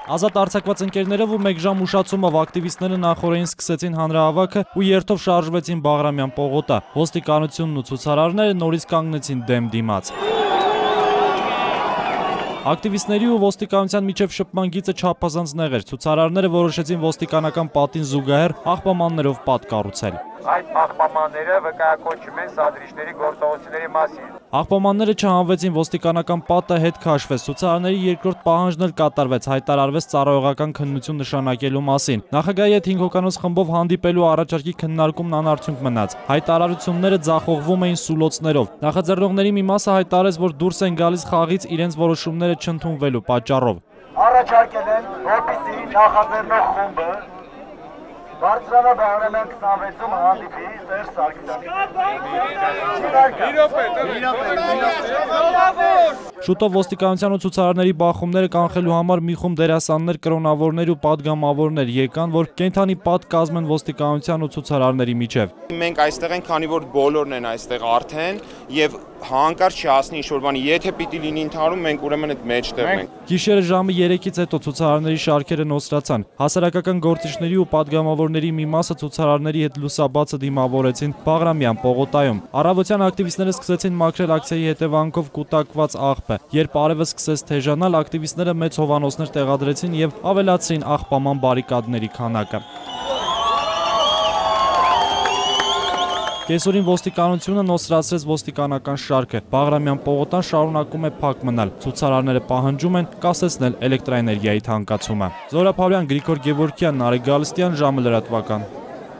Ազատ արձակված ընկերներով ու 1 ժամ ուշացումով ակտիվիստները նախօրեին սկսեցին հանրահավաքը ու երթով շարժվեցին Բաղրամյան պողոտա։ Ոստիկանությունն ու ցուցարարները նորից կանգնեցին դեմ դիմաց։ Ակտիվիստների ու ոստիկանության միջև շփման գիծը չափազանց նեղ էր։ Ցուցարարները որոշեցին ոստիկանական պատին զուգահեռ աղբամաններով պատ կառուցել։ Այդ աղբամանները վկայակոչում են սադրիչների գործողությունների մասին։ Աղբամանները չհանվեցին, ոստիկանական պատը հետ քաշվեց։ Ցուցարարների երկրորդ պահանջն էլ կատարվեց, հայտարարվեց ծառայողական քննություն նշանակելու մասին։ Նախագահի հետ 5 հոգանոց խմբով հանդիպելու առաջարկի քննարկումն անարդյունք մնաց։ Հայտարարությունները ձախողվում էին սուլոցներով։ Նախաձեռնողների մի մասը հայտարարեց, որ դուրս են գալիս խաղից իրենց որոշումները չընդունվելու պատճառով։ Առաջարկել են, որպեսզի նախաձեռնող խումբը բարձրանա Բաղրամյան 26-ում հանդիպի Սերժ Սարգսյանին։ Շուտով ոստիկանության ու ցուցարարների բախումները կանխելու համար մի խումբ դերասաններ, կրոնավորներ ու պատգամավորներ եկան, որ կենթանի պատ կազմեն ոստիկանության ու ցուցարարների միջև։ Մենք այստեղ ենք, քանի որ բոլորն են այստեղ արդեն եւ հանկարծ չհասնի ինչ-որ բանի, եթե պիտի լինի ընդհանրում, մենք ուրեմն այդ մեջտեղն ենք։ Գիշերը ժամը 3-ից հետո ցուցարարների շարքերը նոսրացան։ Հասարակական գործիչների ու պատգամավորների մի մասը ցուցարարների հետ լուսաբացը դիմավորեցին Բաղրամյան պողոտայում։ Առավոտյան ակտիվիստները սկսեցին մաքրել ակցիայի հետևանքով կուտակված աղբը։ Երբ արևը սկսեց թեժանալ, ակտիվիստները մեծ հովանոցներ տեղադրեցին եւ ավելացրին աղբաման բարիկադների քանակը։ Կեսօրին ոստիկանությունը նոսրացրեց ոստիկանական շարքը։ Բաղրամյան պողոտան շարունակում է փակ մնալ։ Ցուցարարները պահանջում են կասեցնել էլեկտրաէներգիայի թանկացումը։ Զորապ Հավլյան, Գրիգոր Գևորգյան, Նարեկ Գալստյան, ժամը լրատվական։